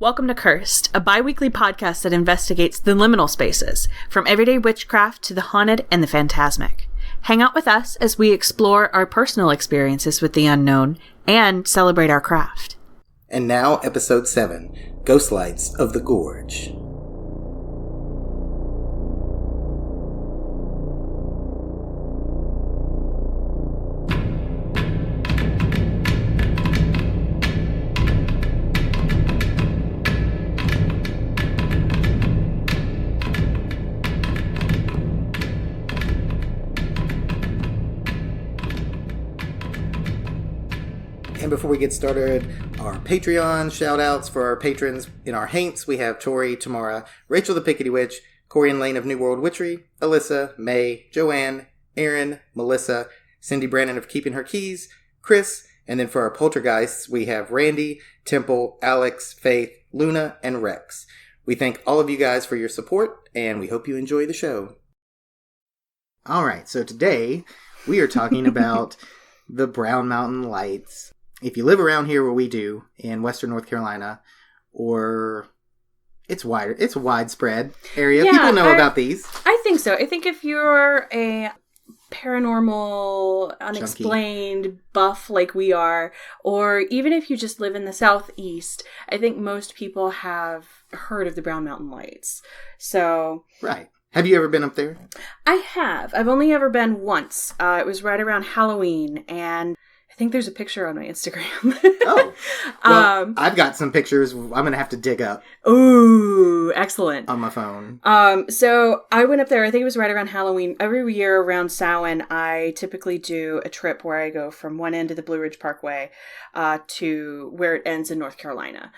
Welcome to Cursed, a bi-weekly podcast that investigates the liminal spaces, from everyday witchcraft to the haunted and the phantasmic. Hang out with us as we explore our personal experiences with the unknown and celebrate our craft. And now, Episode 7, Ghost Lights of the Gorge. And before we get started, our Patreon shout-outs for our patrons. In our Haints, we have Tori, Tamara, Rachel the Pickety Witch, Corey and Lane of New World Witchery, Alyssa, May, Joanne, Aaron, Melissa, Cindy Brandon of Keeping Her Keys, Chris, and then for our Poltergeists, we have Randy, Temple, Alex, Faith, Luna, and Rex. We thank all of you guys for your support, and we hope you enjoy the show. Alright, so today we are talking about the Brown Mountain Lights. If you live around here where we do, in Western North Carolina, or it's wider, it's a widespread area. People know about these. I think so. I think if you're a paranormal, unexplained junkie buff like we are, or even if you just live in the Southeast, I think most people have heard of the Brown Mountain Lights. So, right. Have you ever been up there? I have. I've only ever been once. It was right around Halloween, and I think there's a picture on my Instagram. Oh. Well, I've got some pictures I'm going to have to dig up. Ooh, excellent. On my phone. So I went up there, I think it was right around Halloween. Every year around Samhain, I typically do a trip where I go from one end of the Blue Ridge Parkway to where it ends in North Carolina.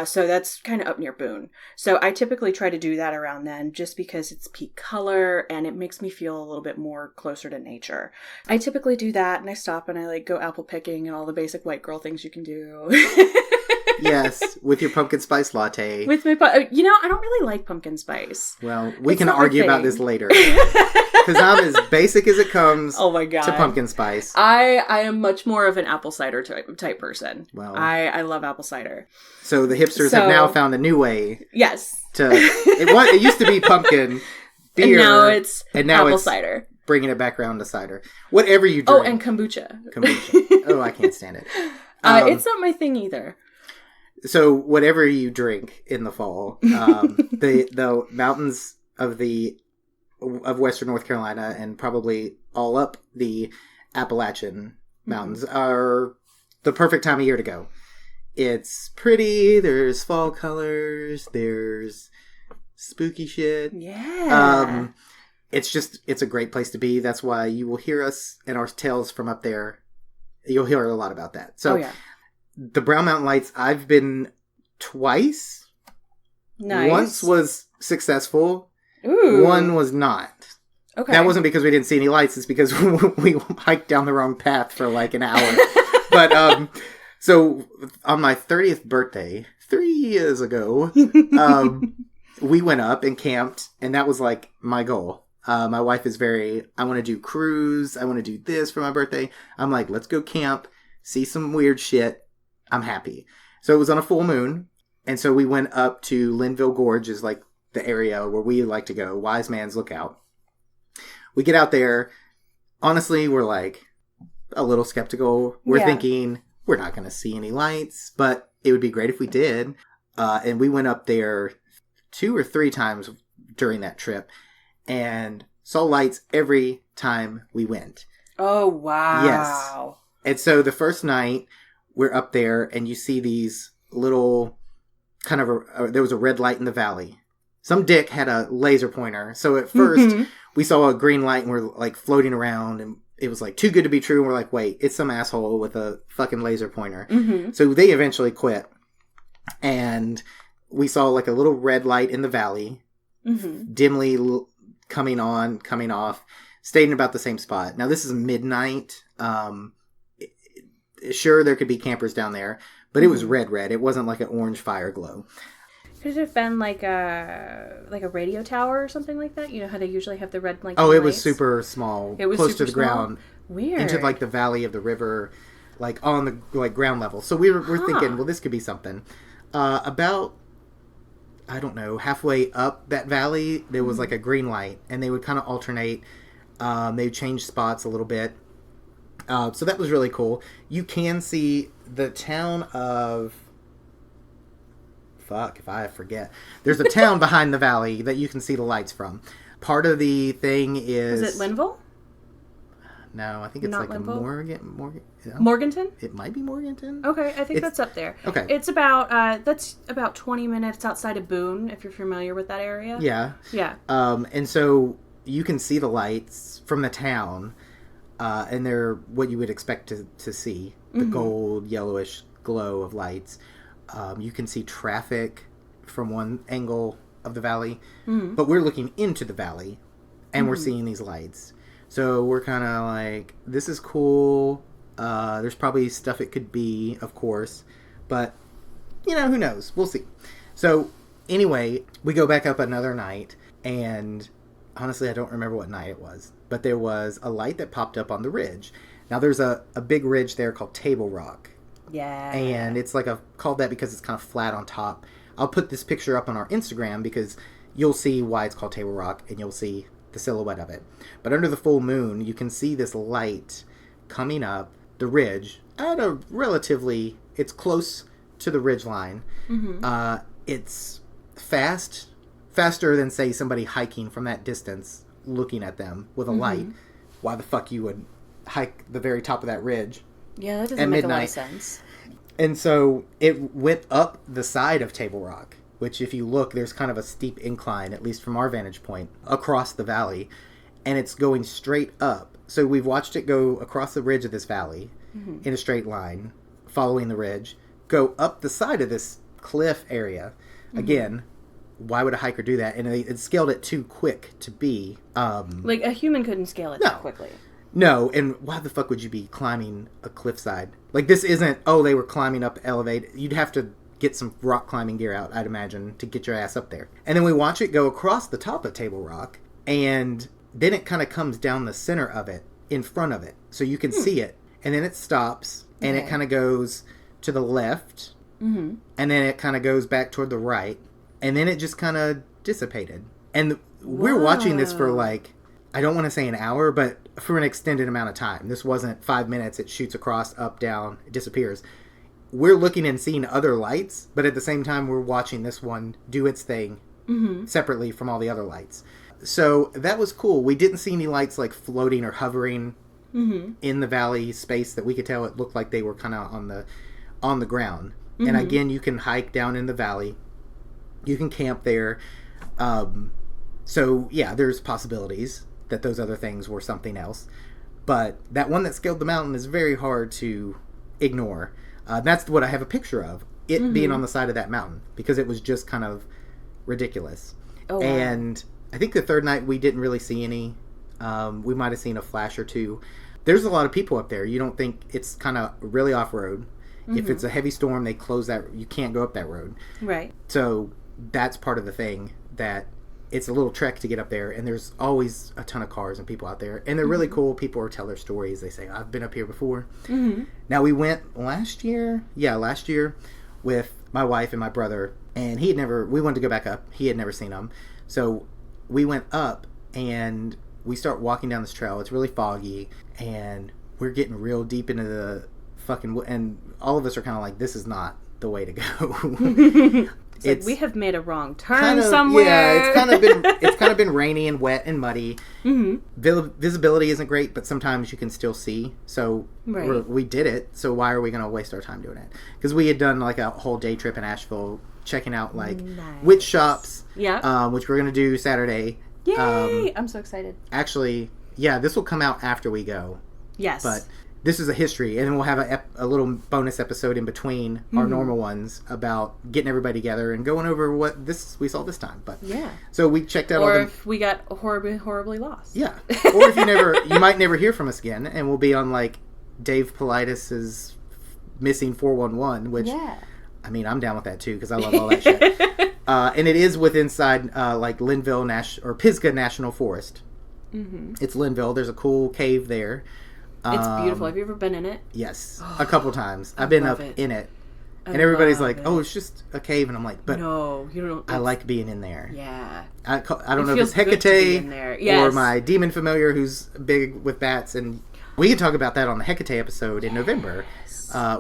So that's kind of up near Boone. So I typically try to do that around then just because it's peak color and it makes me feel a little bit more closer to nature. I typically do that and I stop and I go apple picking and all the basic white girl things you can do. Yes, with your pumpkin spice latte. With my, I don't really like pumpkin spice. Well, we can argue about this later. Because I'm as basic as it comes. Oh my god! To pumpkin spice. I am much more of an apple cider type person. Well, I love apple cider. So the hipsters have now found a new way. Yes. It used to be pumpkin beer, and now it's apple cider. Bringing it back around to cider. Whatever you drink. Oh, and kombucha. Oh, I can't stand it. It's not my thing either. So whatever you drink in the fall, the mountains of Western North Carolina and probably all up the Appalachian Mountains are the perfect time of year to go. It's pretty. There's fall colors. There's spooky shit. Yeah. It's a great place to be. That's why you will hear us and our tales from up there. You'll hear a lot about that. So, the Brown Mountain Lights, I've been twice. Nice. Once was successful. Ooh. One was not. Okay. That wasn't because we didn't see any lights. It's because we hiked down the wrong path for like an hour. But, so on my 30th birthday, 3 years ago, we went up and camped, and that was like my goal. My wife is I want to do cruise. I want to do this for my birthday. I'm like, let's go camp, see some weird shit. I'm happy. So it was on a full moon. And so we went up to Linville Gorge is like the area where we like to go. Wise Man's Lookout. We get out there. Honestly, we're like a little skeptical. We're thinking we're not going to see any lights, but it would be great if we did. And we went up there 2 or 3 times during that trip and saw lights every time we went. Oh, wow. Yes. And so the first night we're up there and you see these little kind of there was a red light in the valley. Some dick had a laser pointer. So at first we saw a green light and we're like floating around and it was like too good to be true. And we're like, wait, it's some asshole with a fucking laser pointer. Mm-hmm. So they eventually quit. And we saw like a little red light in the valley, dimly coming on, coming off, stayed in about the same spot. Now this is midnight. Sure, there could be campers down there, but it was red. It wasn't like an orange fire glow. Could it have been like a radio tower or something like that? You know how they usually have the red lights? Oh, it was super small. It was close to the ground. Weird. Into like the valley of the river, like on the like ground level. So we're thinking, well, this could be something. About I don't know, halfway up that valley, there was like a green light, and they would kind of alternate. They would change spots a little bit. So that was really cool. You can see the town of... Fuck, if I forget. There's a town behind the valley that you can see the lights from. Part of the thing is... Is it Linville? No, I think it's Not like Linville? no? Morganton? It might be Morganton. Okay, I think that's up there. Okay. It's about, that's about 20 minutes outside of Boone, if you're familiar with that area. Yeah. Yeah. And so you can see the lights from the town, and they're what you would expect to see. The gold, yellowish glow of lights. You can see traffic from one angle of the valley, but we're looking into the valley, and we're seeing these lights. So we're kind of like, this is cool. There's probably stuff it could be, of course. But, who knows? We'll see. So, anyway, we go back up another night. And, honestly, I don't remember what night it was. But there was a light that popped up on the ridge. Now, there's a big ridge there called Table Rock. Yeah. And it's like called that because it's kind of flat on top. I'll put this picture up on our Instagram because you'll see why it's called Table Rock. And you'll see the silhouette of it. But under the full moon, you can see this light coming up the ridge at a relatively... It's close to the ridge line. It's faster than, say, somebody hiking from that distance, looking at them with a light. Why the fuck you would hike the very top of that ridge? Yeah, that doesn't make a lot of sense. And so it went up the side of Table Rock, which if you look, there's kind of a steep incline, at least from our vantage point, across the valley. And it's going straight up. So we've watched it go across the ridge of this valley in a straight line, following the ridge, go up the side of this cliff area. Again, why would a hiker do that? And it scaled it too quick to be... like, a human couldn't scale it that quickly. No, and why the fuck would you be climbing a cliffside? Like, this isn't, they were climbing up elevated. You'd have to get some rock climbing gear out, I'd imagine, to get your ass up there. And then we watch it go across the top of Table Rock, and then it kind of comes down the center of it, in front of it. So you can see it. And then it stops, and it kind of goes to the left, and then it kind of goes back toward the right, and then it just kind of dissipated. And we're watching this for, like, I don't want to say an hour, but for an extended amount of time. This wasn't 5 minutes. It shoots across, up, down, it disappears. We're looking and seeing other lights, but at the same time, we're watching this one do its thing separately from all the other lights. So that was cool. We didn't see any lights like floating or hovering in the valley space that we could tell. It looked like they were kind of on the ground. And again, you can hike down in the valley. You can camp there. So yeah, there's possibilities that those other things were something else. But that one that scaled the mountain is very hard to ignore. That's what I have a picture of. It being on the side of that mountain. Because it was just kind of ridiculous. Oh, wow. And I think the third night we didn't really see any. We might have seen a flash or two. There's a lot of people up there. You don't think it's kind of really off-road. If it's a heavy storm, they close that. You can't go up that road. Right. So that's part of the thing, that it's a little trek to get up there, and there's always a ton of cars and people out there, and they're really cool. People tell their stories. They say, I've been up here before. Now, we went last year with my wife and my brother, and we wanted to go back up. He had never seen them. So we went up, and we start walking down this trail. It's really foggy, and we're getting real deep into the fucking... And all of us are kind of like, this is not the way to go. It's like, we have made a wrong turn somewhere. Yeah, it's kind of been rainy and wet and muddy. Visibility isn't great, but sometimes you can still see. So we did it. So why are we going to waste our time doing it? Because we had done like a whole day trip in Asheville, checking out like witch shops. Yeah. Which we're going to do Saturday. Yay! I'm so excited. Actually, yeah, this will come out after we go. Yes. But this is a history, and then we'll have a little bonus episode in between our normal ones about getting everybody together and going over what we saw this time. But yeah, so we checked out. Or if we got horribly lost. Yeah. Or if you might never hear from us again, and we'll be on like Dave Politis's Missing 411, which I mean, I'm down with that too because I love all that shit. And it is inside like Linville or Pisgah National Forest. It's Linville. There's a cool cave there. It's beautiful. Have you ever been in it? Yes. A couple times. I've been up in it. And everybody's like, oh, it's just a cave. And I'm like, but no, you don't. I like being in there. Yeah. I don't know if it's Hecate or my demon familiar who's big with bats. And we can talk about that on the Hecate episode in November,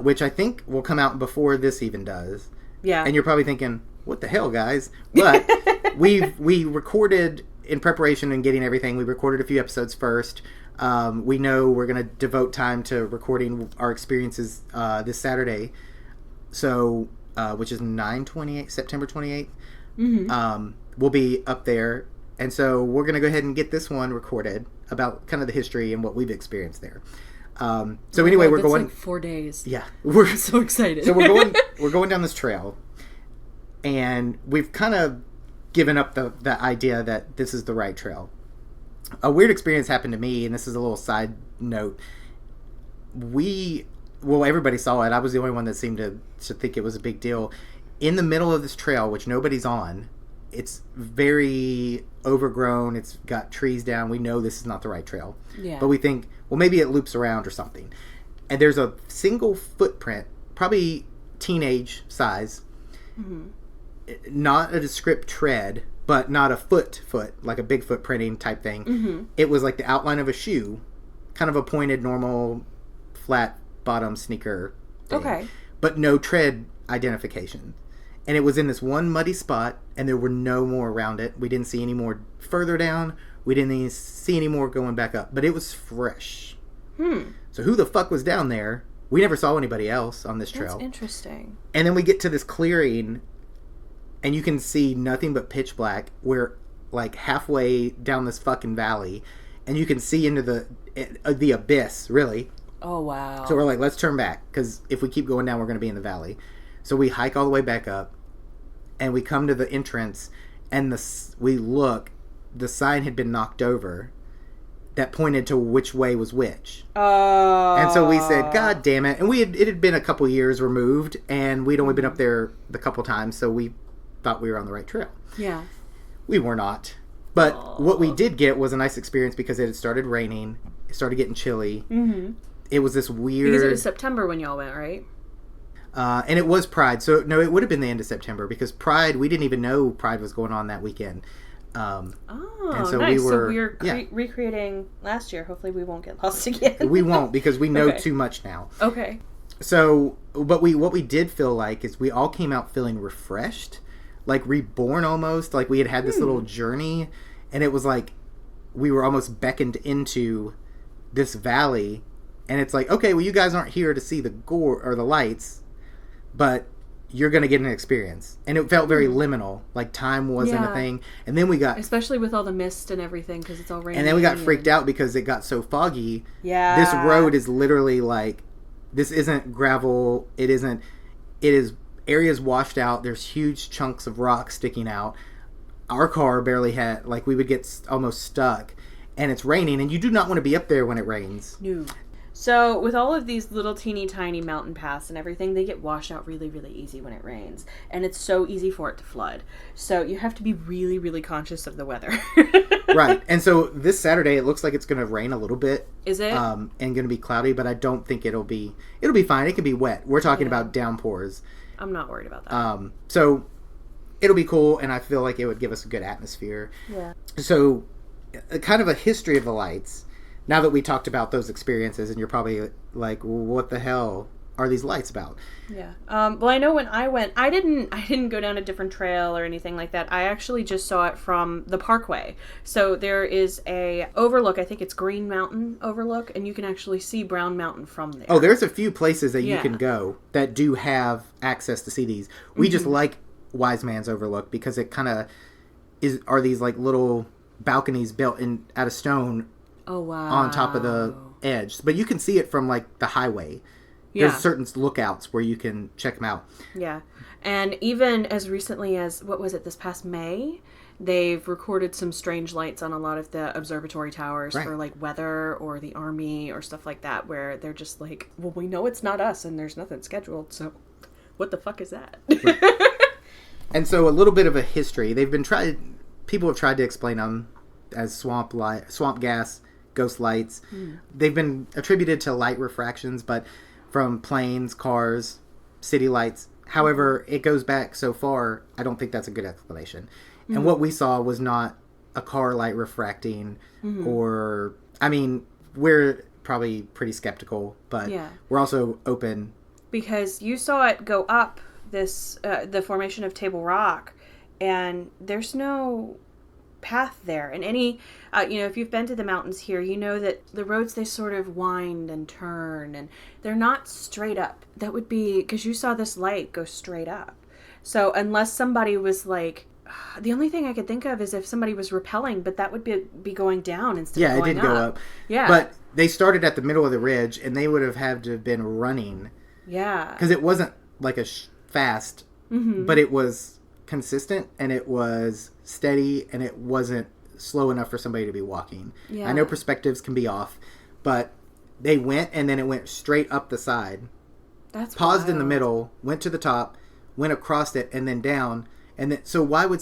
which I think will come out before this even does. Yeah. And you're probably thinking, what the hell, guys? But we recorded in preparation and getting everything. We recorded a few episodes first. We know we're going to devote time to recording our experiences this Saturday. So, which is September 28th. Mm-hmm. We'll be up there. And so we're going to go ahead and get this one recorded about kind of the history and what we've experienced there. So anyway, we're going... like 4 days. Yeah. We're so excited. So we're going down this trail. And we've kind of given up the idea that this is the right trail. A weird experience happened to me, and this is a little side note. Everybody saw it. I was the only one that seemed to think it was a big deal. In the middle of this trail, which nobody's on, it's very overgrown. It's got trees down. We know this is not the right trail. Yeah. But we think, well, maybe it loops around or something. And there's a single footprint, probably teenage size, mm-hmm. Not a descript tread, but not a foot, like a Bigfoot printing type thing. Mm-hmm. It was like the outline of a shoe, kind of a pointed, normal, flat bottom sneaker thing, okay, but no tread identification. And it was in this one muddy spot, and there were no more around it. We didn't see any more further down. We didn't even see any more going back up. But it was fresh. So who the fuck was down there? We never saw anybody else on this trail. That's interesting. And then we get to this clearing, and you can see nothing but pitch black. We're like halfway down this fucking valley, and you can see into the abyss, really. Oh, wow. So we're like, let's turn back, because if we keep going down, we're going to be in the valley. So we hike all the way back up, and we come to the entrance, and we look, the sign had been knocked over that pointed to which way was which. Oh. And so we said, God damn it. And it had been a couple years removed, and we'd only been up there the couple times, so we thought we were on the right trail. Yeah. We were not. But what we did get was a nice experience because it had started raining. It started getting chilly. Mm-hmm. It was this weird... Because it was September when y'all went, right? And it was Pride. So, no, it would have been the end of September because Pride, we didn't even know Pride was going on that weekend. And so nice. So we're recreating last year. Hopefully we won't get lost again. We won't because we know too much now. Okay. So, but what we did feel like is we all came out feeling refreshed, like reborn almost. Like we had this little journey, and it was like we were almost beckoned into this valley. And it's like, okay, well, you guys aren't here to see the gore or the lights, but you're going to get an experience. And it felt very liminal, like time wasn't a thing. And then we got... Especially with all the mist and everything, because it's all raining. And then we got freaked out because it got so foggy. Yeah. This road is literally like, this isn't gravel. It is areas washed out. There's huge chunks of rock sticking out. Our car barely had, like, we would get almost stuck. And it's raining, and you do not want to be up there when it rains. No. So, with all of these little teeny tiny mountain paths and everything, they get washed out really, really easy when it rains. And it's so easy for it to flood. So, you have to be really, really conscious of the weather. Right. And so, this Saturday, it looks like it's going to rain a little bit. Is it? And going to be cloudy, but I don't think it'll be fine. It can be wet. We're talking about downpours. I'm not worried about that. So, it'll be cool, and I feel like it would give us a good atmosphere. Yeah. So, kind of a history of the lights. Now that we talked about those experiences, and you're probably like, well, what the hell are these lights about? Yeah. Well, I know when I went, I didn't go down a different trail or anything like that. I actually just saw it from the parkway. So there is a overlook. I think it's Green Mountain overlook, and you can actually see Brown Mountain from there. Oh, there's a few places that you can go that do have access to see these. We just like Wise Man's Overlook because it kind of are these like little balconies built out of stone. Oh, wow. On top of the edge. But you can see it from, like, the highway. Yeah. There's certain lookouts where you can check them out. Yeah. And even as recently as, what was it, this past May, they've recorded some strange lights on a lot of the observatory towers for, like, weather or the army or stuff like that, where they're just like, well, we know it's not us and there's nothing scheduled, so what the fuck is that? Right. And so a little bit of a history. People have tried to explain them as swamp gas, ghost lights. They've been attributed to light refractions, but from planes, cars, city lights, However, it goes back so far, I don't think that's a good explanation. And what we saw was not a car light refracting or, I mean, we're probably pretty skeptical, but we're also open. Because you saw it go up this, the formation of Table Rock, and there's no path there. And any, if you've been to the mountains here, you know that the roads, they sort of wind and turn, and they're not straight up. That would be, because you saw this light go straight up. So unless somebody was like, the only thing I could think of is if somebody was rappelling, but that would be going down instead of going up. Yeah, it did go up. Yeah. But they started at the middle of the ridge, and they would have had to have been running. Yeah. Because it wasn't like a fast, but it was consistent, and it was steady, and it wasn't slow enough for somebody to be walking. Yeah. I know perspectives can be off, but they went, and then it went straight up the side. That's paused wild. In the middle, went to the top, went across it, and then down. And then, so why would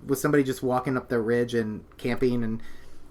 was somebody just walking up the ridge and camping? And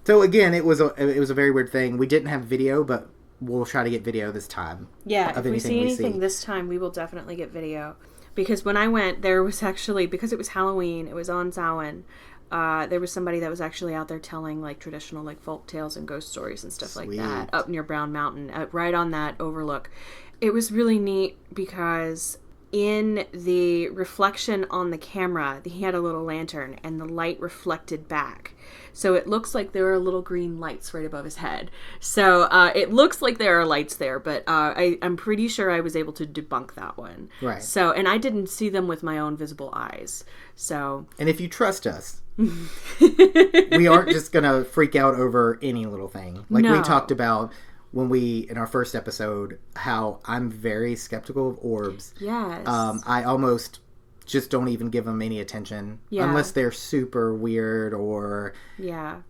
so again, it was a very weird thing. We didn't have video, but we'll try to get video this time. Yeah, if we see anything this time, we will definitely get video. Because when I went, there was actually, because it was Halloween, it was on Samhain, there was somebody that was actually out there telling like traditional like folk tales and ghost stories and stuff like that up near Brown Mountain, right on that overlook. It was really neat because in the reflection on the camera, he had a little lantern and the light reflected back. So it looks like there are little green lights right above his head. So it looks like there are lights there, but I'm pretty sure I was able to debunk that one. Right. So, and I didn't see them with my own visible eyes. So. And if you trust us, we aren't just going to freak out over any little thing. Like we talked about when in our first episode, how I'm very skeptical of orbs. Yes. I almost just don't even give them any attention unless they're super weird or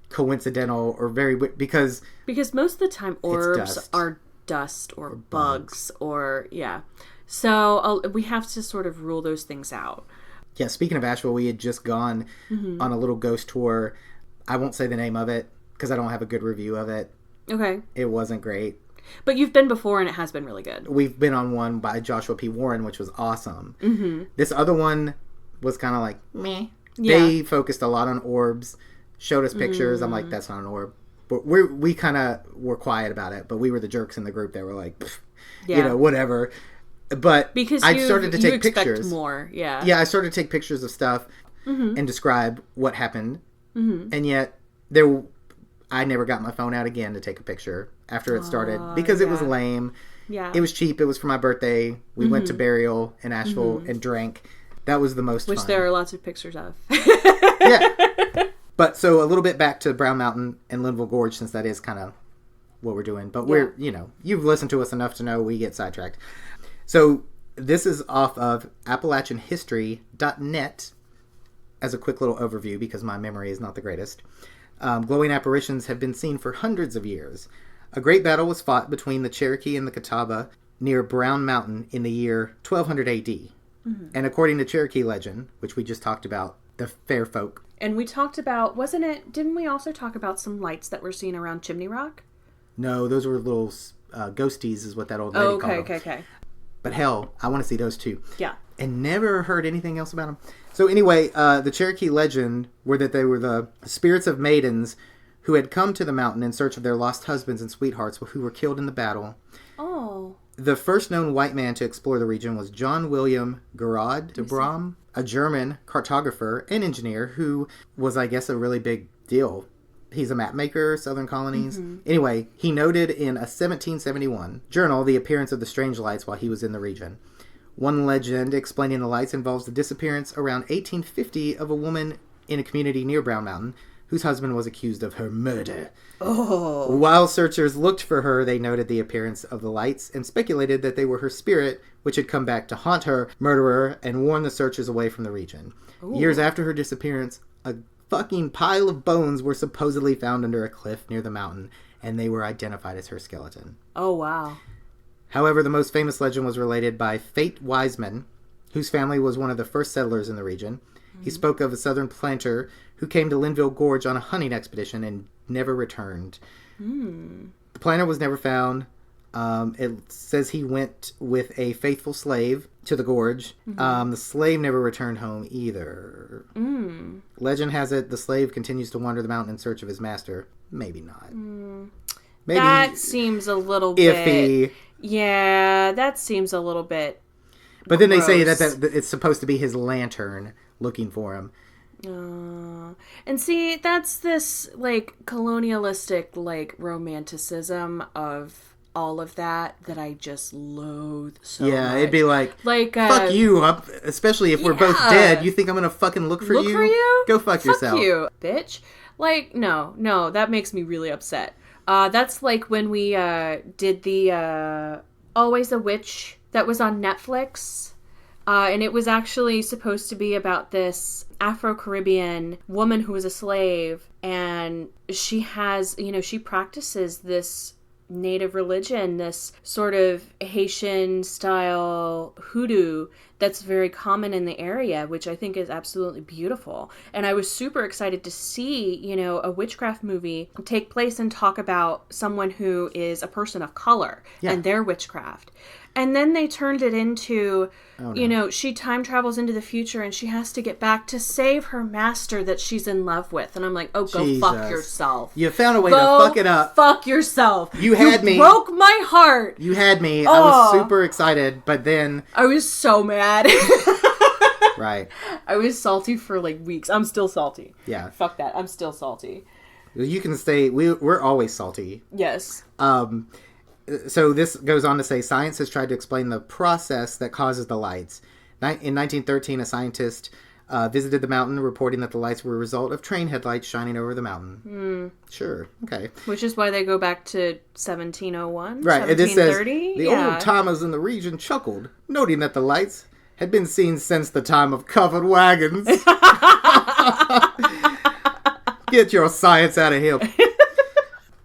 coincidental or very because most of the time orbs are dust or bugs or so we have to sort of rule those things out. Yeah, speaking of Asheville, we had just gone on a little ghost tour. I won't say the name of it because I don't have a good review of it. Okay. It wasn't great. But you've been before, and it has been really good. We've been on one by Joshua P. Warren, which was awesome. Mm-hmm. This other one was kind of like, meh. Yeah. They focused a lot on orbs, showed us pictures. I'm like, that's not an orb. But we kind of were quiet about it, but we were the jerks in the group that were like, whatever. But because I started to take pictures. More, yeah. Yeah, I started to take pictures of stuff and describe what happened. Mm-hmm. And yet, I never got my phone out again to take a picture after it started because it was lame. Yeah. It was cheap. It was for my birthday. We went to Burial in Asheville and drank. That was the most fun. Which there are lots of pictures of. Yeah. But so a little bit back to Brown Mountain and Linville Gorge, since that is kind of what we're doing. But we're, you've listened to us enough to know we get sidetracked. So this is off of AppalachianHistory.net as a quick little overview because my memory is not the greatest. Glowing apparitions have been seen for hundreds of years. A great battle was fought between the Cherokee and the Catawba near Brown Mountain in the year 1200 A.D. Mm-hmm. And according to Cherokee legend, which we just talked about, the fair folk. And we talked about, didn't we also talk about some lights that were seen around Chimney Rock? No, those were little ghosties is what that old lady called them. Okay. But hell, I want to see those too. Yeah. And never heard anything else about them. So anyway, the Cherokee legend were that they were the spirits of maidens who had come to the mountain in search of their lost husbands and sweethearts who were killed in the battle. Oh. The first known white man to explore the region was John William Gerard de Brom, a German cartographer and engineer who was, I guess, a really big deal. He's a map maker, Southern Colonies. Mm-hmm. Anyway, he noted in a 1771 journal the appearance of the strange lights while he was in the region. One legend explaining the lights involves the disappearance around 1850 of a woman in a community near Brown Mountain whose husband was accused of her murder. Oh. While searchers looked for her, they noted the appearance of the lights and speculated that they were her spirit, which had come back to haunt her murderer and warn the searchers away from the region. Ooh. Years after her disappearance, a fucking pile of bones were supposedly found under a cliff near the mountain, and they were identified as her skeleton. Oh, wow. However, the most famous legend was related by Fate Wiseman, whose family was one of the first settlers in the region. Mm-hmm. He spoke of a southern planter who came to Linville Gorge on a hunting expedition and never returned. Mm. The planter was never found. It says he went with a faithful slave to the Gorge. The slave never returned home either. Legend has it the slave continues to wander the mountain in search of his master. Maybe not. Maybe that seems a little iffy. bit... Yeah, that seems a little bit But then gross. they say that it's supposed to be his lantern looking for him. And see, that's this, like, colonialistic, like, romanticism of all of that I just loathe so much. It'd be like fuck you, especially if we're both dead. You think I'm gonna fucking look for you? Go fuck yourself. Fuck you, bitch. Like, no, that makes me really upset. That's like when we did the Always a Witch that was on Netflix. And it was actually supposed to be about this Afro-Caribbean woman who was a slave. And she has, she practices this native religion, this sort of Haitian-style hoodoo that's very common in the area, which I think is absolutely beautiful. And I was super excited to see, a witchcraft movie take place and talk about someone who is a person of color and their witchcraft. And then they turned it into, she time travels into the future and she has to get back to save her master that she's in love with. And I'm like, oh, go fuck yourself. You found a way to fuck it up. Fuck yourself. You had me. Broke my heart. You had me. I was super excited, but then... I was so mad. Right. I was salty for like weeks. I'm still salty. Yeah. Fuck that. I'm still salty. You can stay... We're always salty. Yes. So this goes on to say, science has tried to explain the process that causes the lights. In 1913, a scientist visited the mountain, reporting that the lights were a result of train headlights shining over the mountain. Sure, okay. Which is why they go back to 1701, right. 1730? The old timers in the region chuckled, noting that the lights had been seen since the time of covered wagons. Get your science out of here.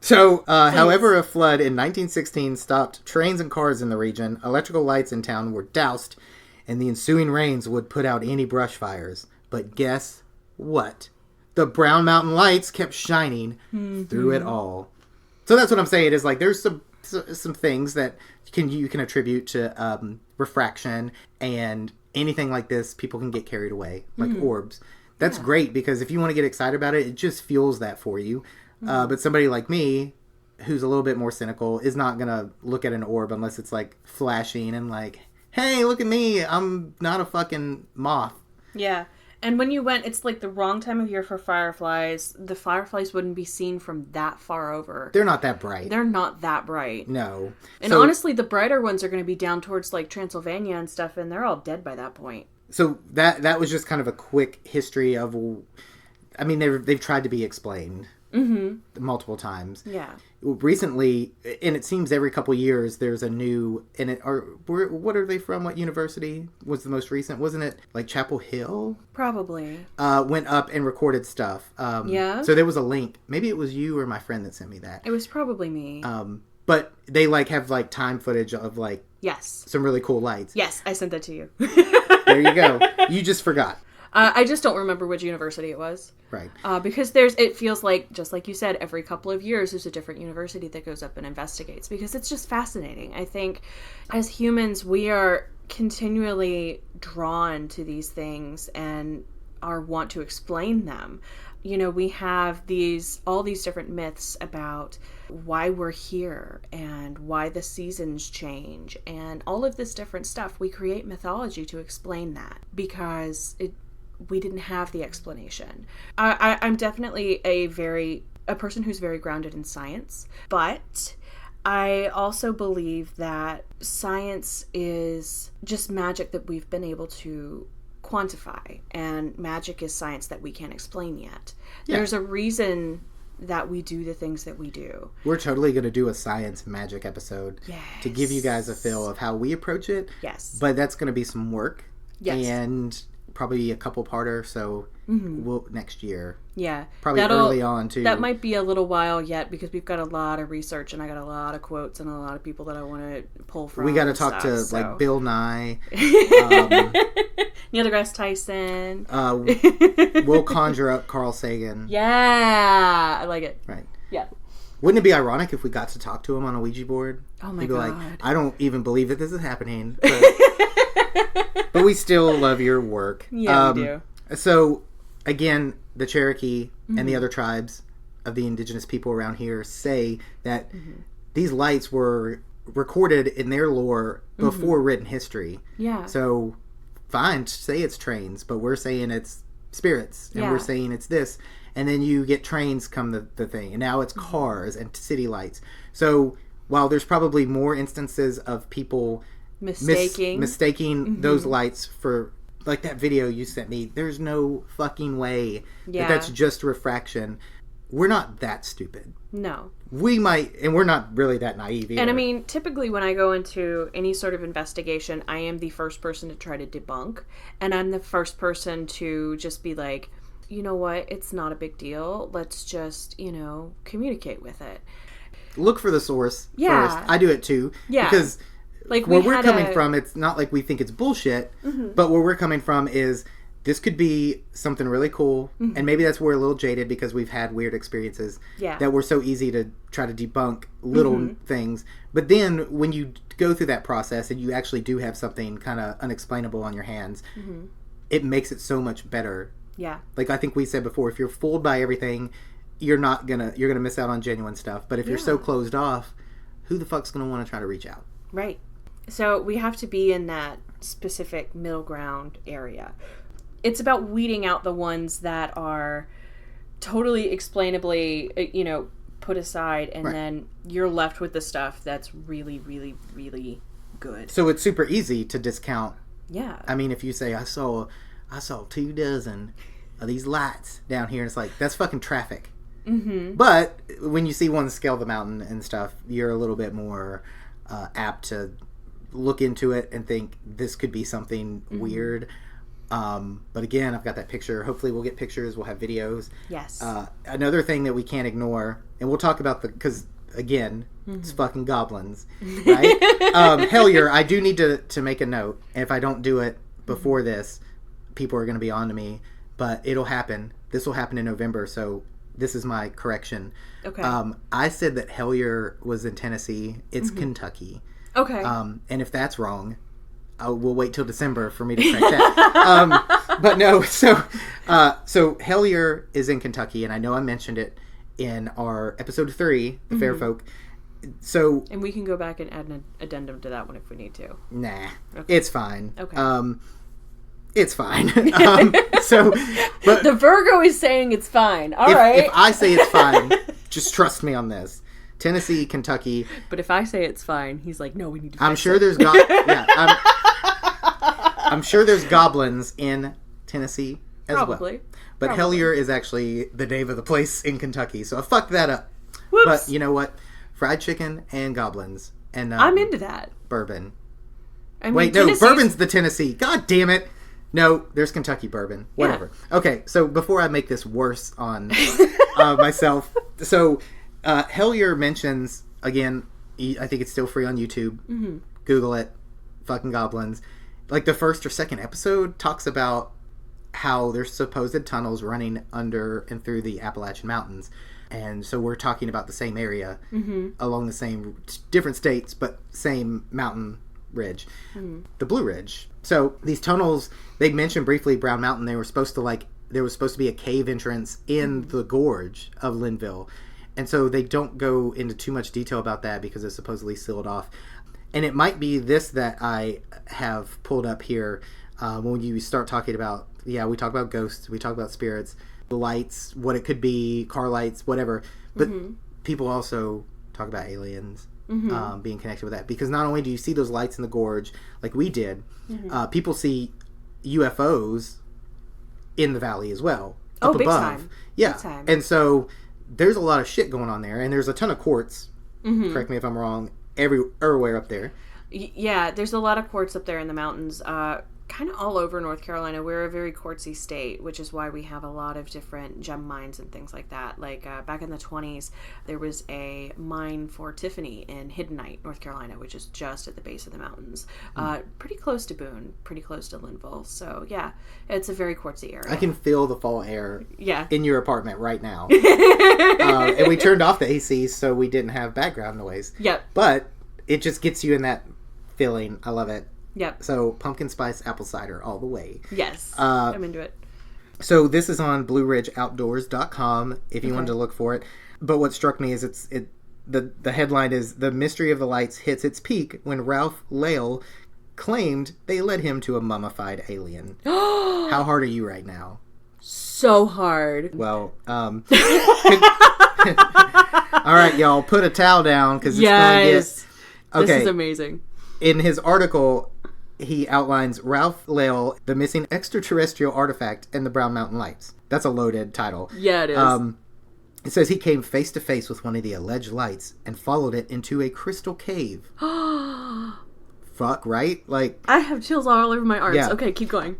So, however, a flood in 1916 stopped trains and cars in the region, electrical lights in town were doused, and the ensuing rains would put out any brush fires. But guess what? The Brown Mountain lights kept shining through it all. So that's what I'm saying, is like there's some things that you can attribute to refraction, and anything like this, people can get carried away, like orbs. That's great, because if you want to get excited about it, it just fuels that for you. But somebody like me, who's a little bit more cynical, is not going to look at an orb unless it's like flashing and like, hey, look at me, I'm not a fucking moth. Yeah. And when you went, it's like the wrong time of year for fireflies. The fireflies wouldn't be seen from that far over. They're not that bright. They're not that bright. No. And honestly, the brighter ones are going to be down towards like Transylvania and stuff, and they're all dead by that point. So that was just kind of a quick history of, I mean, they've tried to be explained. Multiple times. Yeah. Recently, and it seems every couple years, there's a new... what are they from? What university was the most recent? Wasn't it like Chapel Hill? Probably. Went up and recorded stuff. Yeah. So there was a link. Maybe it was you or my friend that sent me that. It was probably me. But they like have like time footage of like... Yes. Some really cool lights. Yes, I sent that to you. There you go. You just forgot. I just don't remember which university it was. Right. Because it feels like, just like you said, every couple of years there's a different university that goes up and investigates, because it's just fascinating. I think as humans, we are continually drawn to these things and want to explain them. We have all these different myths about why we're here and why the seasons change and all of this different stuff. We create mythology to explain that because we didn't have the explanation. I'm definitely a person who's very grounded in science, but I also believe that science is just magic that we've been able to quantify, and magic is science that we can't explain yet. Yeah. There's a reason that we do the things that we do. We're totally going to do a science magic episode to give you guys a feel of how we approach it. Yes. But that's going to be some work. Yes. And probably a couple-parter, so we'll next year. Yeah. Probably early on, too. That might be a little while yet, because we've got a lot of research, and I got a lot of quotes and a lot of people that I want to pull from. We got to talk to, like, Bill Nye. Neil deGrasse Tyson. We'll conjure up Carl Sagan. Yeah. I like it. Right. Yeah. Wouldn't it be ironic if we got to talk to him on a Ouija board? Oh my He'd be God. like, I don't even believe that this is happening. But we still love your work. Yeah, we do. So, again, the Cherokee and the other tribes of the indigenous people around here say that these lights were recorded in their lore before written history. Yeah. So, fine, say it's trains, but we're saying it's spirits, and we're saying it's this. And then you get trains come the thing, and now it's cars and city lights. So, while there's probably more instances of people mistaking those lights for, like that video you sent me, there's no fucking way that that's just refraction. We're not that stupid. No. We might, and we're not really that naive either. And I mean, typically when I go into any sort of investigation, I am the first person to try to debunk. And I'm the first person to just be like, you know what? It's not a big deal. Let's just, communicate with it. Look for the source first. I do it too. Yeah. Because like where we're coming from, it's not like we think it's bullshit, but where we're coming from is this could be something really cool, and maybe that's where we're a little jaded because we've had weird experiences that were so easy to try to debunk little things. But then when you go through that process and you actually do have something kind of unexplainable on your hands, it makes it so much better. Yeah. Like I think we said before, if you're fooled by everything, you're gonna miss out on genuine stuff. But if you're so closed off, who the fuck's gonna want to try to reach out? Right. So we have to be in that specific middle ground area. It's about weeding out the ones that are totally explainably, put aside, and then you're left with the stuff that's really, really, really good. So it's super easy to discount. Yeah. I mean, if you say, I saw 24 of these lights down here, and it's like, that's fucking traffic. But when you see one scale the mountain and stuff, you're a little bit more apt to look into it and think this could be something weird. But again, I've got that picture. Hopefully we'll get pictures. We'll have videos. Yes. Another thing that we can't ignore, and we'll talk about because again, it's fucking goblins, right? Hellier, I do need to make a note. And if I don't do it before this, people are going to be on to me, but it'll happen. This will happen in November. So this is my correction. Okay. I said that Hellier was in Tennessee. It's Kentucky. Okay. And if that's wrong, we'll wait till December for me to correct that. But no, so Hellier is in Kentucky, and I know I mentioned it in our episode 3, the Fair Folk. So, and we can go back and add an addendum to that one if we need to. Nah, okay. It's fine. Okay. It's fine. But the Virgo is saying it's fine. All right. If I say it's fine, just trust me on this. Tennessee, Kentucky. But if I say it's fine, he's like, no, we need to. I'm sure there's I'm sure there's goblins in Tennessee as Probably. well. But Hellier is actually the name of the place in Kentucky, so I fucked that up. Whoops. But you know what? Fried chicken and goblins and I'm into that. Bourbon. I mean, wait, no, bourbon's the Tennessee. God damn it. No, there's Kentucky bourbon. Whatever. Yeah. Okay, so before I make this worse on myself, so Hellier mentions, again, I think it's still free on YouTube. Google it. Fucking goblins. Like the first or second episode talks about how there's supposed tunnels running under and through the Appalachian Mountains. And so we're talking about the same area along the same, different states, but same mountain ridge. The Blue Ridge. So these tunnels, they mentioned briefly Brown Mountain. There was supposed to be a cave entrance in the gorge of Linville. And so they don't go into too much detail about that because it's supposedly sealed off. And it might be this that I have pulled up here when you start talking about, we talk about ghosts, we talk about spirits, lights, what it could be, car lights, whatever. But people also talk about aliens being connected with that. Because not only do you see those lights in the gorge, like we did, people see UFOs in the valley as well. Oh, up big above. time. Yeah. Big time. And so there's a lot of shit going on there. And there's a ton of quartz, correct me if I'm wrong, everywhere up there. Yeah, there's a lot of quartz up there in the mountains. kind of all over North Carolina. We're a very quartzy state, which is why we have a lot of different gem mines and things like that. Like back in the 20s, there was a mine for Tiffany in Hiddenite, North Carolina, which is just at the base of the mountains. Pretty close to Boone, pretty close to Linville. So yeah, it's a very quartzy area. I can feel the fall air yeah. in your apartment right now. And we turned off the AC so we didn't have background noise. Yep. But it just gets you in that feeling. I love it. Yep. So pumpkin spice apple cider all the way. Yes. I'm into it. So this is on BlueRidgeOutdoors.com if you wanted to look for it. But what struck me is the headline is "The Mystery of the Lights Hits Its Peak When Ralph Lale Claimed They Led Him to a Mummified Alien." How hard are you right now? So hard. Well, all right, y'all, put a towel down because it's going to get... Okay. This is amazing. In his article, he outlines Ralph Lale, the missing extraterrestrial artifact, and the Brown Mountain Lights. That's a loaded title. Yeah, it is. It says he came face to face with one of the alleged lights and followed it into a crystal cave. Fuck, right? Like, I have chills all over my arms. Yeah. Okay, keep going.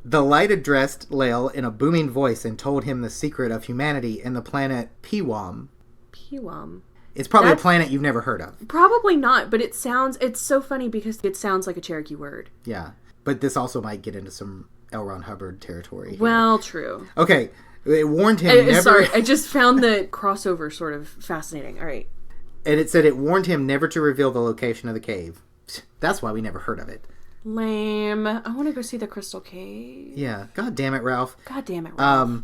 The light addressed Lale in a booming voice and told him the secret of humanity and the planet Pewam. Pewam. It's probably a planet you've never heard of. Probably not, but it's so funny because it sounds like a Cherokee word. Yeah, but this also might get into some L. Ron Hubbard territory. Well, true. Okay, it warned him never... Sorry, I just found the crossover sort of fascinating. All right. And it said it warned him never to reveal the location of the cave. That's why we never heard of it. Lame. I want to go see the Crystal Cave. Yeah. God damn it, Ralph. God damn it, Ralph.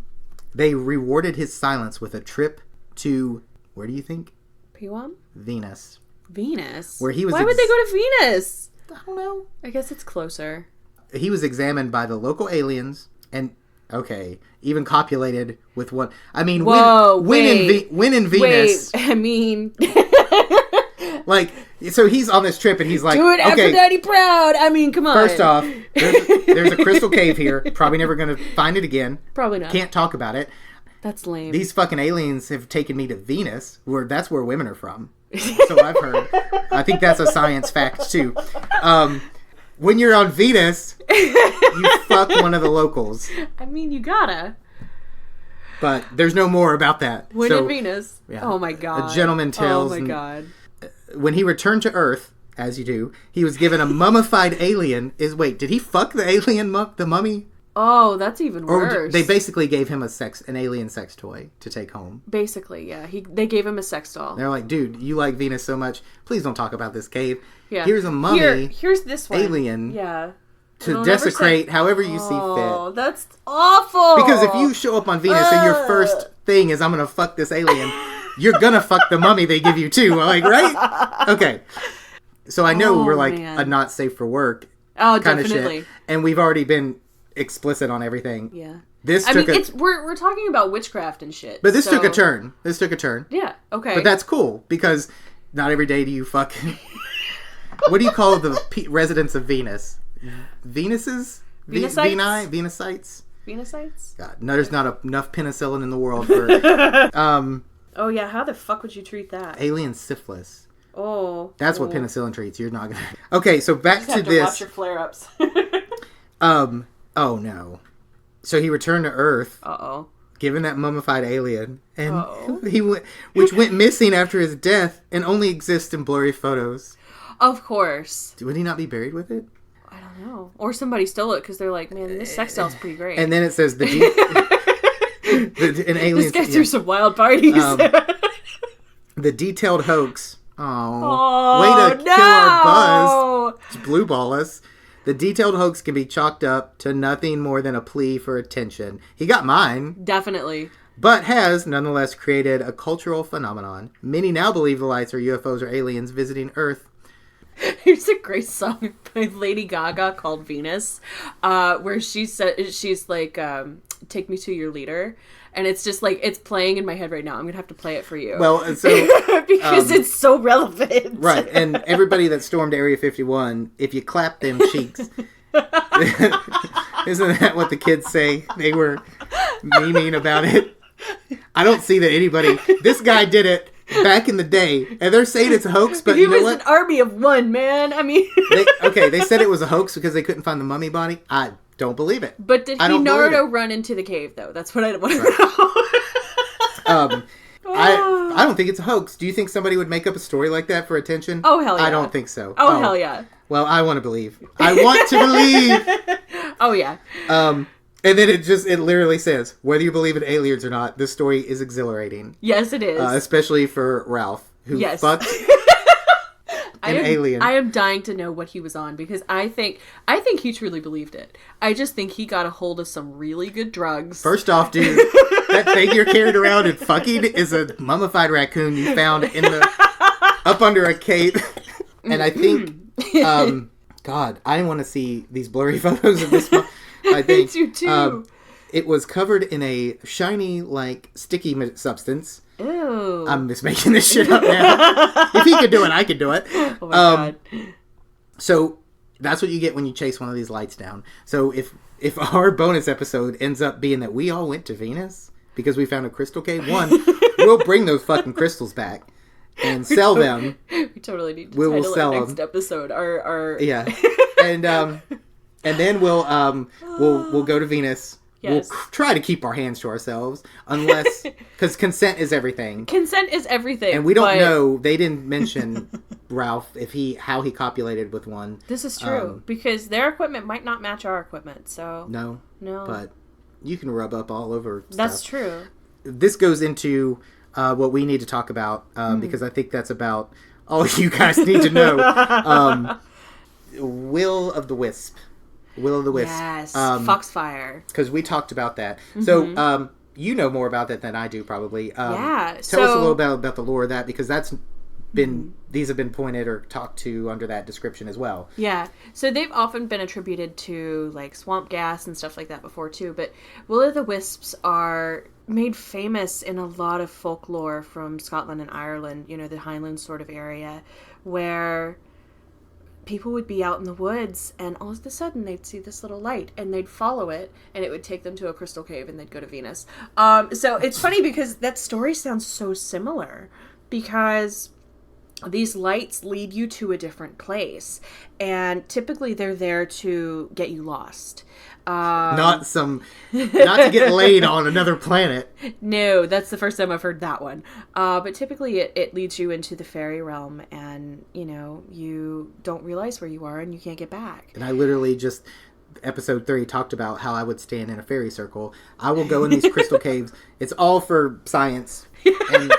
They rewarded his silence with a trip to... Where do you think? Pewam? Venus. Venus? Where he was... Why would they go to Venus? I don't know. I guess it's closer. He was examined by the local aliens and... Okay, even copulated with one... I mean, Whoa, when in Venus... Wait, I mean... Like, so he's on this trip and he's like... Do it, Aphrodite proud! I mean, come on. First off, there's a crystal cave here. Probably never going to find it again. Probably not. Can't talk about it. That's lame. These fucking aliens have taken me to Venus, that's where women are from. So I've heard. I think that's a science fact, too. When you're on Venus, you fuck one of the locals. I mean, you gotta. But there's no more about that. When in Venus. Yeah. Oh my god. A gentleman tells. Oh my god. When he returned to Earth, as you do, he was given a mummified alien. Wait, did he fuck the alien, the mummy? Oh, that's even worse. Or they basically gave him an alien sex toy to take home. Basically, yeah. They gave him a sex doll. They're like, dude, you like Venus so much. Please don't talk about this cave. Yeah. Here's a mummy. Here's this one. Alien. Yeah. To desecrate however you see fit. Oh, that's awful. Because if you show up on Venus and your first thing is, I'm going to fuck this alien, you're going to fuck the mummy they give you too. Like, right? Okay. So I know we're like a not safe for work kind definitely. of shit. And we've already been explicit on everything. Yeah. We're talking about witchcraft and shit. But this took a turn. Yeah, okay. But that's cool because not every day do you fuck... What do you call the residents of Venus? Venuses? Venusites? Venusites? Venusites? God, no, there's not enough penicillin in the world for... Oh yeah, how the fuck would you treat that? Alien syphilis. Oh. That's what penicillin treats. You're not gonna... Okay, so back to this. You have to watch your flare-ups. Oh no. So he returned to Earth. Uh-oh. Given that mummified alien. And which went missing after his death and only exists in blurry photos. Of course. Would he not be buried with it? I don't know. Or somebody stole it because they're like, man, this sex doll's pretty great. And then it says an alien. This guy threw some wild parties. The detailed hoax. Oh, way to kill our buzz. Just blue ball us. The detailed hoax can be chalked up to nothing more than a plea for attention. He got mine. Definitely. But has, nonetheless, created a cultural phenomenon. Many now believe the lights are UFOs or aliens visiting Earth. Here's a great song by Lady Gaga called Venus, where she's like, take me to your leader. And it's just like, it's playing in my head right now. I'm going to have to play it for you. Well, so... because it's so relevant. Right. And everybody that stormed Area 51, if you clap them cheeks... Isn't that what the kids say? They were memeing about it. I don't see that anybody... This guy did it. back in the day, and they're saying it's a hoax, but he you know was what? an army of one, man. I mean, They said it was a hoax because they couldn't find the mummy body. I don't believe it. but did I don't believe Naruto it. run into the cave though? That's what I want to know. I don't think it's a hoax. Do you think somebody would make up a story like that for attention? Oh, hell yeah. I don't think so. Oh, hell yeah. Well, I want to believe. I want to believe. Oh yeah. And then it literally says, whether you believe in aliens or not, this story is exhilarating. Yes, it is. Especially for Ralph, who fucked an alien. I am dying to know what he was on because I think he truly believed it. I just think he got a hold of some really good drugs. First off, dude, that thing you're carrying around and fucking is a mummified raccoon you found up under a cave. And I think, God, I want to see these blurry photos of this. I think Me too. It was covered in a shiny, like, sticky substance. Ew. I'm just making this shit up now. If he could do it, I could do it. Oh my God. So that's what you get when you chase one of these lights down. So if our bonus episode ends up being that we all went to Venus because we found a crystal cave, we'll bring those fucking crystals back and sell them. We totally need to We'll title sell our next them. episode. Our Yeah, and then we'll go to Venus. Yes. We'll try to keep our hands to ourselves, unless because consent is everything. Consent is everything, and we don't know. They didn't mention Ralph how he copulated with one. This is true because their equipment might not match our equipment. So no, but you can rub up all over stuff. That's true. This goes into what we need to talk about because I think that's about all you guys need to know. Will of the Wisp. Yes, Foxfire. Because we talked about that. Mm-hmm. So you know more about that than I do, probably. Tell us a little about the lore of that because that's been these have been pointed or talked to under that description as well. Yeah, so they've often been attributed to like swamp gas and stuff like that before too. But will-o'-the-wisps are made famous in a lot of folklore from Scotland and Ireland. You know, the Highlands sort of area where people would be out in the woods and all of a sudden they'd see this little light and they'd follow it and it would take them to a crystal cave and they'd go to Venus. So it's funny because that story sounds so similar because these lights lead you to a different place and typically they're there to get you lost. Not to get laid on another planet. No, that's the first time I've heard that one. But typically it leads you into the fairy realm and, you know, you don't realize where you are and you can't get back. And I literally just, episode 3 talked about how I would stand in a fairy circle. I will go in these crystal caves. It's all for science. And,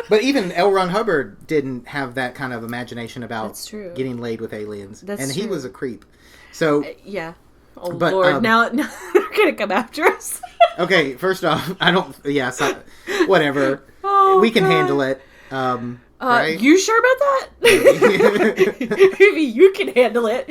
but even L. Ron Hubbard didn't have that kind of imagination about getting laid with aliens. He was a creep. So yeah. Oh, but, Lord, now they're going to come after us. Okay, first off, I don't... Yeah, whatever. Oh, we can handle it. Right? You sure about that? Maybe you can handle it.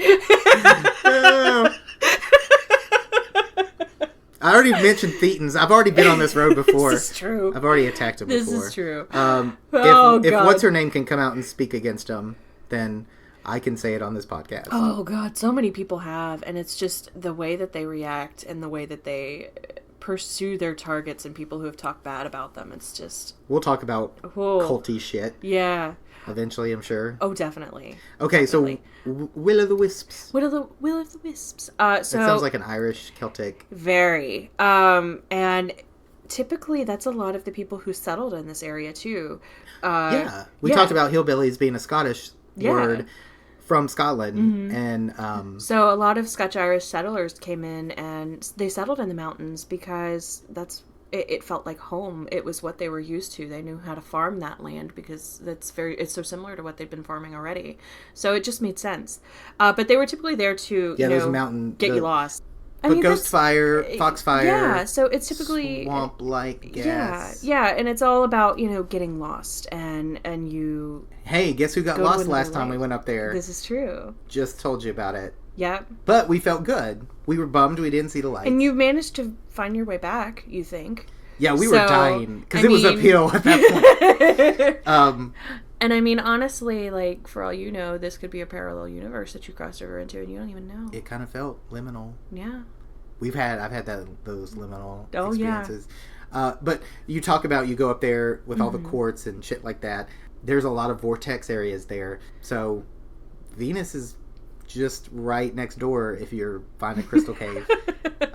I already mentioned Thetans. I've already been on this road before. This is true. I've already attacked him before. This is true. If What's-Her-Name can come out and speak against him, then... I can say it on this podcast. Oh, God. So many people have. And it's just the way that they react and the way that they pursue their targets and people who have talked bad about them. It's just... We'll talk about culty shit. Yeah. Eventually, I'm sure. Oh, definitely. Okay, definitely. So Will-o'-the-Wisps. Will-o'-the-Wisps. It sounds like an Irish Celtic. Very. And... Typically, that's a lot of the people who settled in this area, too. We talked about hillbillies being a Scottish word from Scotland. And so a lot of Scotch-Irish settlers came in and they settled in the mountains because it felt like home. It was what they were used to. They knew how to farm that land because it's so similar to what they'd been farming already. So it just made sense. But they were typically there to get you lost. Ghost fire, foxfire. Yeah, so it's typically swamp-like gas. Yeah, and it's all about, getting lost and you... Hey, guess who got lost last time we went up there? This is true. Just told you about it. Yeah. But we felt good. We were bummed we didn't see the lights. And you managed to find your way back, you think. Yeah, we were dying because it was uphill at that point. And I mean, honestly, like, for all you know, this could be a parallel universe that you crossed over into and you don't even know. It kind of felt liminal. Yeah. I've had those liminal experiences. But you talk about you go up there with all the quartz and shit like that. There's a lot of vortex areas there. So Venus is just right next door if you're finding a crystal cave.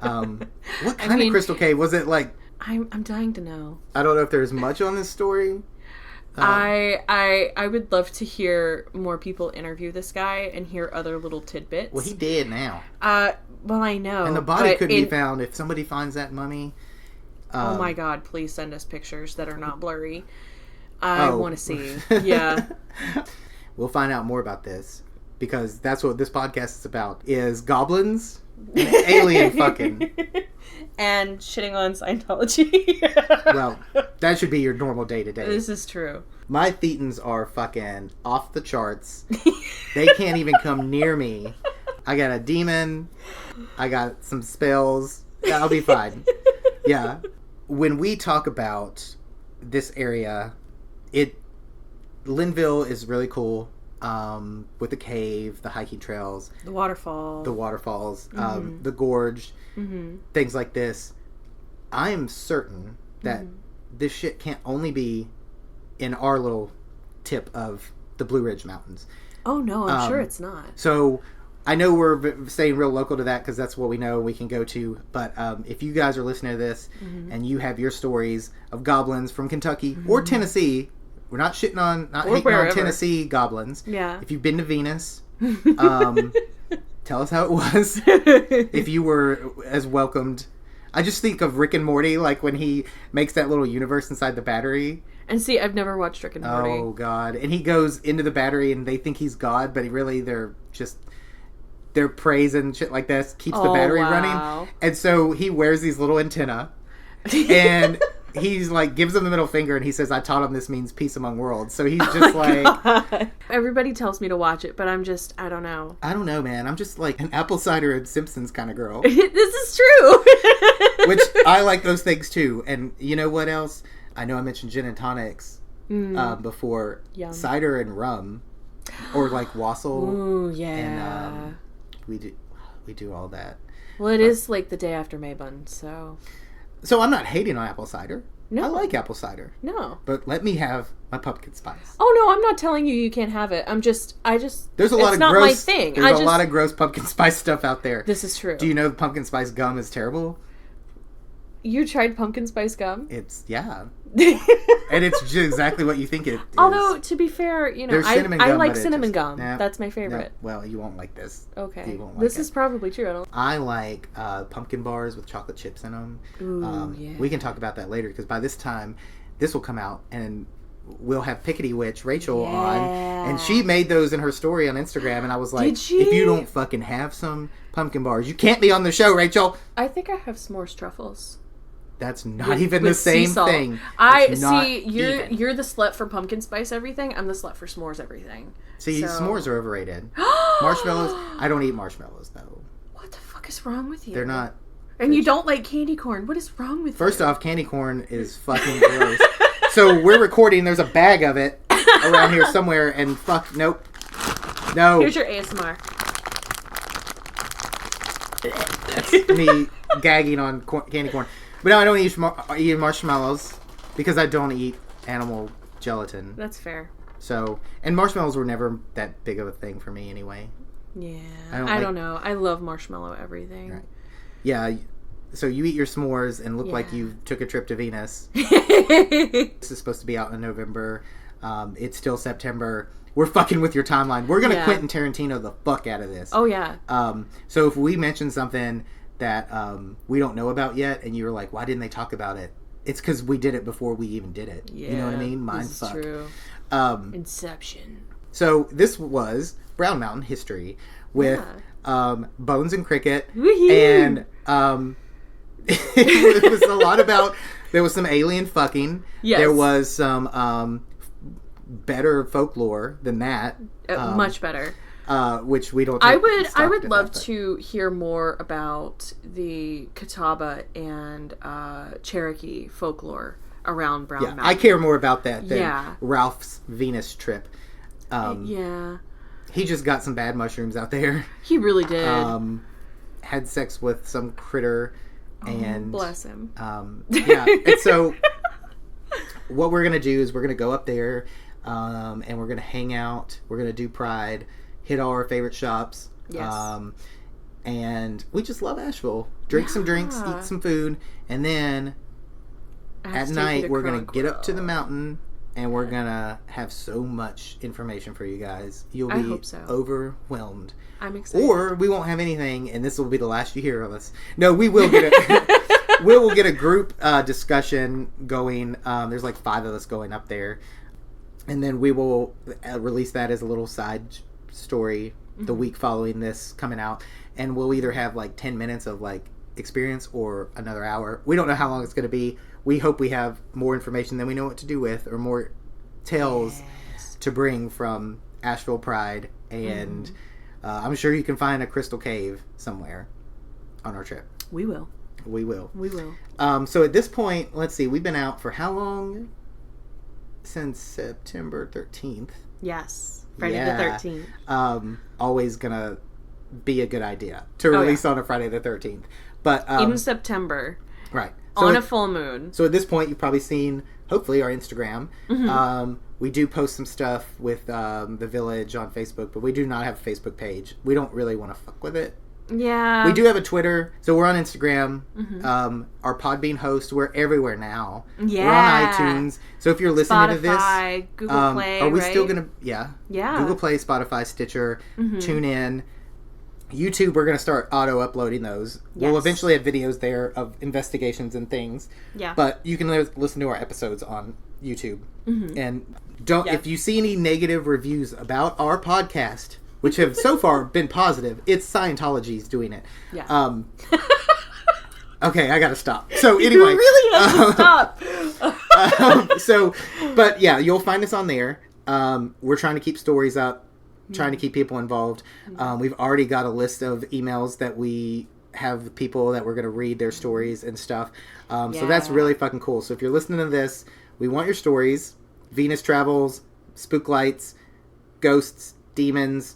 What kind of crystal cave? Was it like... I'm dying to know. I don't know if there's much on this story. I would love to hear more people interview this guy and hear other little tidbits. Well, he dead now. Well, I know. And the body could be found. If somebody finds that mummy... oh my God, please send us pictures that are not blurry. I want to see. Yeah. We'll find out more about this, because that's what this podcast is about, is goblins and alien fucking. And shitting on Scientology. Well, that should be your normal day-to-day. This is true. My thetans are fucking off the charts. They can't even come near me. I got a demon. I got some spells. I'll be fine. Yeah. When we talk about this area, Linville is really cool, with the cave, the hiking trails, the waterfalls, the gorge, things like this. I am certain that this shit can't only be in our little tip of the Blue Ridge Mountains. Oh no, I'm sure it's not. So I know we're staying real local to that because that's what we know we can go to. But if you guys are listening to this and you have your stories of goblins from Kentucky or Tennessee, we're not hating on Tennessee goblins. Yeah. If you've been to Venus, tell us how it was. If you were as welcomed. I just think of Rick and Morty, like when he makes that little universe inside the battery. And see, I've never watched Rick and Morty. Oh, God. And he goes into the battery and they think he's God, but they're praise and shit like that keeps the battery running. And so he wears these little antenna and he's like, gives them the middle finger and he says, I taught him this means peace among worlds. So he's just God. Everybody tells me to watch it, but I don't know. I don't know, man. I'm just like an apple cider and Simpsons kind of girl. This is true. Which I like those things too. And you know what else? I know I mentioned gin and tonics before. Yum. Cider and rum. Or like wassail. Ooh, yeah. And we do all that. Well, it is like the day after Maybun, so I'm not hating on apple cider. No. I like apple cider. No. But let me have my pumpkin spice. Oh no, I'm not telling you can't have it. There's a lot of not gross, my thing. There's a lot of gross pumpkin spice stuff out there. This is true. Do you know pumpkin spice gum is terrible? You tried pumpkin spice gum? Yeah. And it's just exactly what you think it is. Although, to be fair, I like cinnamon gum. That's my favorite. Well, you won't like this. Okay. This is probably true. I like pumpkin bars with chocolate chips in them. Ooh, yeah. We can talk about that later, because by this time, this will come out, and we'll have Pickety Witch Rachel on. And she made those in her story on Instagram, and I was like, if you don't fucking have some pumpkin bars, you can't be on the show, Rachel. I think I have s'mores truffles. That's not even the same thing. You're the slut for pumpkin spice everything. I'm the slut for s'mores everything. See, s'mores are overrated. Marshmallows, I don't eat marshmallows though. What the fuck is wrong with you? They're not. And you don't like candy corn. What is wrong with you? First off, candy corn is fucking gross. So we're recording, there's a bag of it around here somewhere, and nope. No. Here's your ASMR. That's me gagging on candy corn. But no, I don't eat marshmallows because I don't eat animal gelatin. That's fair. So, and marshmallows were never that big of a thing for me anyway. Yeah. I don't know. I love marshmallow everything. Right. Yeah. So you eat your s'mores and look like you took a trip to Venus. This is supposed to be out in November. It's still September. We're fucking with your timeline. We're going to Quentin Tarantino the fuck out of this. Oh, yeah. So if we mention something that we don't know about yet, and you're like, why didn't they talk about it? It's because we did it before we even did it. Yeah, you know what I mean? Mindfuck. True. Inception. So this was Brown Mountain history with Bones and Cricket. Woo-hoo. And it was a lot about, there was some alien fucking. Yes. There was some better folklore than that. Much better. Which we don't. I would love to hear more about the Catawba and Cherokee folklore around Brown Mountain. I care more about that than Ralph's Venus trip. He just got some bad mushrooms out there. He really did. Had sex with some critter And bless him. Yeah. And so what we're going to do is we're going to go up there and we're going to hang out. We're going to do Pride, hit all our favorite shops. Yes. And we just love Asheville. Drink some drinks, eat some food, and then at night we're going to get up to the mountain and we're going to have so much information for you guys. You'll be overwhelmed. I'm excited. Or we won't have anything and this will be the last you hear of us. No, we will get it. We will get a group discussion going. There's like 5 of us going up there. And then we will release that as a little side story the week following this coming out. And we'll either have like 10 minutes of like experience or another hour. We don't know how long it's going to be. We hope we have more information than we know what to do with or more tales to bring from Asheville Pride. And I'm sure you can find a crystal cave somewhere on our trip. We will. We will. We will. So at this point, let's see, we've been out for how long? Since September 13th. Yes. Friday the 13th. Always gonna be a good idea to release on a Friday the 13th. But even September. Right. So on a full moon. So at this point, you've probably seen, hopefully, our Instagram. We do post some stuff with the Village on Facebook, but we do not have a Facebook page. We don't really want to fuck with it. Yeah. We do have a Twitter, so we're on Instagram. Our Podbean host, we're everywhere now. Yeah. We're on iTunes. So if you're listening to this, Spotify, Google Play, are we right? still gonna? Yeah. Google Play, Spotify, Stitcher, TuneIn, YouTube. We're gonna start auto uploading those. We'll eventually have videos there of investigations and things. Yeah. But you can listen to our episodes on YouTube. And don't if you see any negative reviews about our podcast, which have so far been positive, it's Scientology's doing it. Yeah. Okay, I gotta stop. So anyway, you really have to stop. But yeah, you'll find us on there. We're trying to keep stories up, trying to keep people involved. We've already got a list of emails that we have people that we're going to read their stories and stuff. So that's really fucking cool. So if you're listening to this, we want your stories. Venus travels, spook lights, ghosts, demons.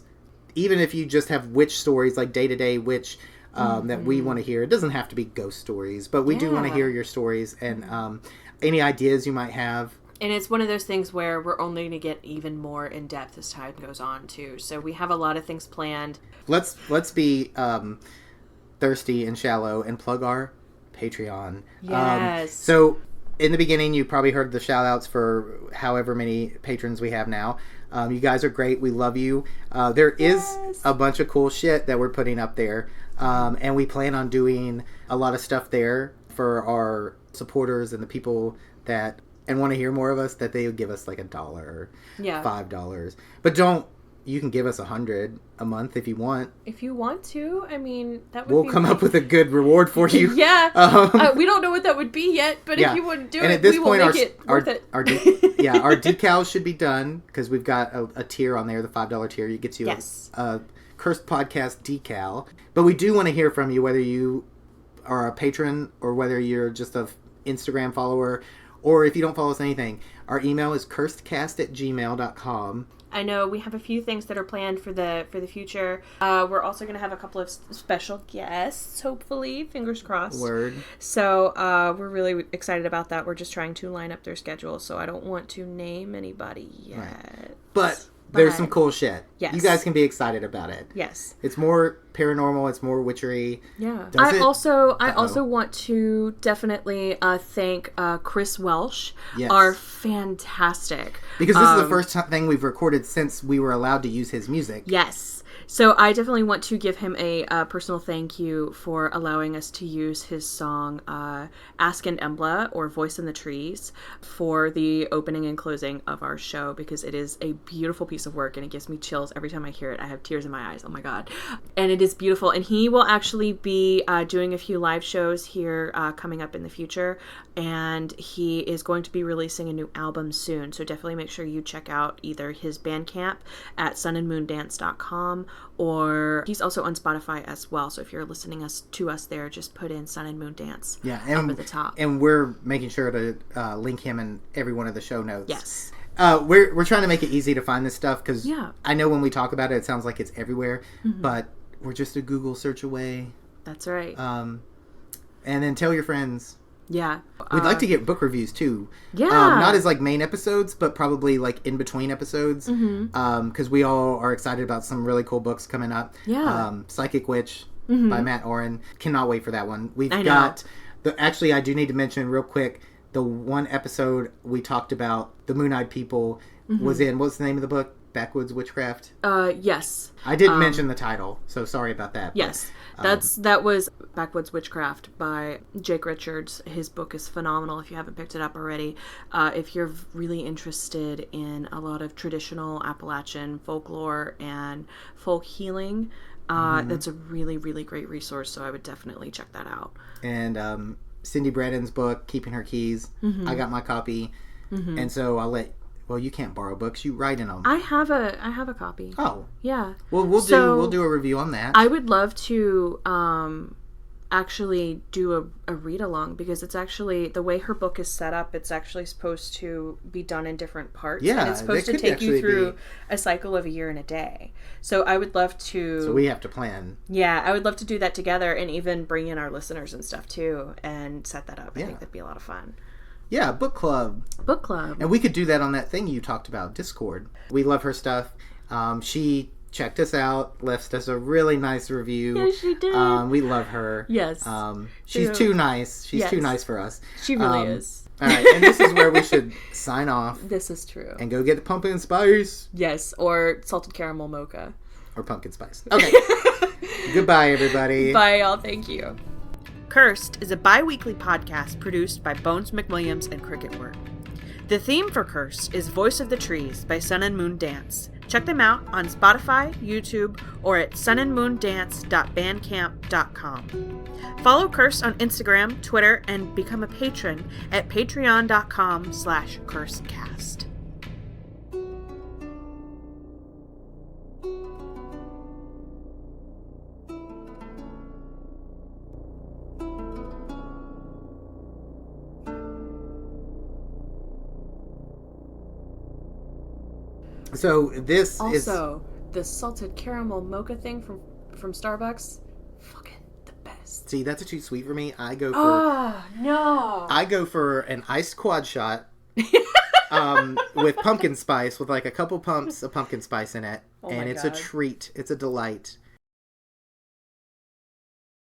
Even if you just have witch stories, like day-to-day witch that we want to hear. It doesn't have to be ghost stories, but we do want to hear your stories and any ideas you might have. And it's one of those things where we're only going to get even more in depth as time goes on, too. So we have a lot of things planned. Let's be thirsty and shallow and plug our Patreon. Yes. So in the beginning, you probably heard the shout outs for however many patrons we have now. You guys are great. We love you. There is a bunch of cool shit that we're putting up there. And we plan on doing a lot of stuff there for our supporters and the people that and want to hear more of us, that they would give us like $1 or $5. But you can give us $100 a month if you want. If you want to, I mean, that would we'll come up with a good reward for you. We don't know what that would be yet, but if you wouldn't do and it, at this we point, will make it worth it. Our decals should be done because we've got a tier on there, the $5 tier. You get you a Cursed Podcast decal. But we do want to hear from you, whether you are a patron or whether you're just a Instagram follower, or if you don't follow us anything. Our email is cursedcast@gmail.com. I know we have a few things that are planned for the future. We're also going to have a couple of special guests, hopefully, fingers crossed. Word. So we're really excited about that. We're just trying to line up their schedule, so I don't want to name anybody yet. Right. But there's some cool shit. Yes. You guys can be excited about it. Yes. It's more paranormal. It's more witchery. Yeah. I also want to definitely thank Chris Welsh, our fantastic. Because this is the first thing we've recorded since we were allowed to use his music. Yes. So I definitely want to give him a personal thank you for allowing us to use his song Ask and Embla, or Voice in the Trees, for the opening and closing of our show, because it is a beautiful piece of work and it gives me chills every time I hear it. I have tears in my eyes. Oh my God. And it is beautiful. And he will actually be doing a few live shows here coming up in the future. And he is going to be releasing a new album soon. So definitely make sure you check out either his Bandcamp at sunandmoondance.com, or he's also on Spotify as well. So if you're listening to us there, just put in Sun and Moon Dance up at the top. And we're making sure to link him in every one of the show notes. Yes. We're trying to make it easy to find this stuff because I know when we talk about it, it sounds like it's everywhere, but we're just a Google search away. That's right. And then tell your friends. Yeah. We'd like to get book reviews too. Yeah. Not as like main episodes, but probably like in between episodes. Because we all are excited about some really cool books coming up. Yeah. Psychic Witch by Matt Oren. Cannot wait for that one. We've got actually, I do need to mention real quick the one episode we talked about the Moon-Eyed People was in. What's the name of the book? Backwoods Witchcraft? Yes. I didn't mention the title, so sorry about that. Yes. That was Backwoods Witchcraft by Jake Richards. His book is phenomenal if you haven't picked it up already. If you're really interested in a lot of traditional Appalachian folklore and folk healing, that's a really, really great resource, so I would definitely check that out. And Cindy Brennan's book, Keeping Her Keys, I got my copy, and so I'll let... Well, you can't borrow books. You write in them. I have a copy. Oh. Yeah. Well, we'll do a review on that. I would love to actually do a read along, because it's actually the way her book is set up. It's actually supposed to be done in different parts. Yeah, and it's supposed to take you through a cycle of a year and a day. So I would love to. So we have to plan. Yeah, I would love to do that together, and even bring in our listeners and stuff too, and set that up. I think that'd be a lot of fun. Yeah, book club. Book club. And we could do that on that thing you talked about, Discord. We love her stuff. She checked us out, left us a really nice review. Yes, she did. We love her. Yes. She's too nice. She's too nice for us. She really is. All right, and this is where we should sign off. This is true. And go get the pumpkin spice. Yes, or salted caramel mocha. Or pumpkin spice. Okay. Goodbye, everybody. Bye, y'all. Thank you. Cursed is a bi-weekly podcast produced by Bones McWilliams and Cricket Work. The theme for Cursed is Voice of the Trees by Sun and Moon Dance. Check them out on Spotify, YouTube, or at sunandmoondance.bandcamp.com. Follow Cursed on Instagram, Twitter, and become a patron at patreon.com/cursedcast. So this also, the salted caramel mocha thing from Starbucks, fucking the best. See, that's too sweet for me. I go for an iced quad shot with pumpkin spice, with like a couple pumps of pumpkin spice in it, and it's a treat. It's a delight.